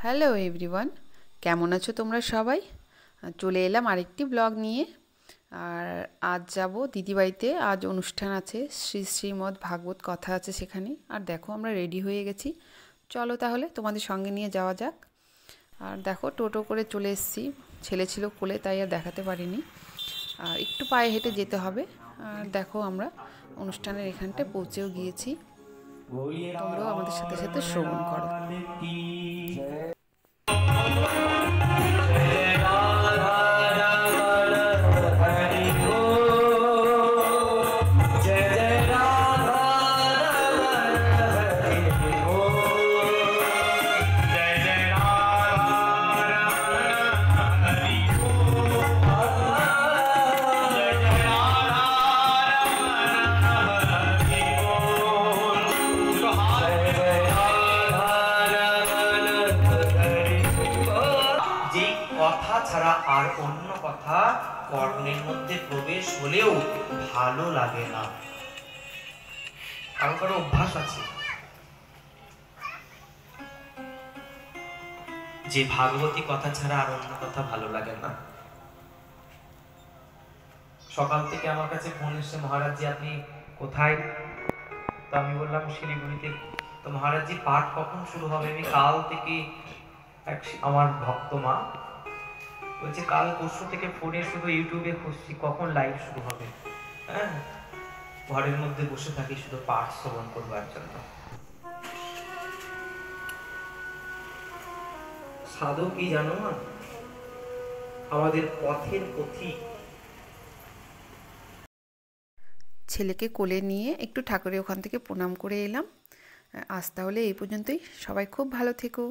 Hello everyone, কেমন আছো তোমরা সবাই? চলে এলাম আরেকটি ব্লগ নিয়ে। আর আজ যাব দিদিবাড়িতে। আজ অনুষ্ঠান আছে, শ্রী শ্রীমদ্ ভাগবত কথা আছে সেখানে। আর দেখো আমরা রেডি হয়ে গেছি, চলো তাহলে তোমাদের সঙ্গে নিয়ে যাওয়া যাক। আর দেখো টোটো করে চলে এসেছি, ছেলে ছিল কোলে তাই আর দেখাতে পারিনি। আর একটু পায়ে হেঁটে যেতে হবে। আর দেখো আমরা অনুষ্ঠানের এখানটায় পৌঁছেও গিয়েছি, তোমরাও আমাদের সাথে সাথে শ্রবণ করো। কথা ছাড়া আর অন্য কথা কর্ণের মধ্যে প্রবেশ হলেও ভালো লাগে না। কারো কারো অভ্যাস আছে যে ভাগবতী কথা ছাড়া আর অন্য কথা ভালো লাগে না। সকাল থেকে আমার কাছে ফোন এসে, মহারাজজি আপনি কোথায়? তো আমি বললাম শিলিগুড়িতে। তো মহারাজজি পাঠ কখন শুরু হবে? আমি কাল থেকে আমার ভক্ত মা বলছে কাল পরশু থেকে ফোনে শুধু ইউটিউবে খুঁজছি কখন লাইভ শুরু হবে। হ্যাঁ, ঘরের মধ্যে বসে থাকি শুধু পাঠ শ্রবণ করবার জন্য। সাধু কি জানো না, আমাদের পথের পথিক। ছেলেকে কোলে নিয়ে একটু ঠাকুরের ওখান থেকে প্রণাম করে এলাম। আজ তাহলে এই পর্যন্তই। সবাই খুব ভালো থেকো।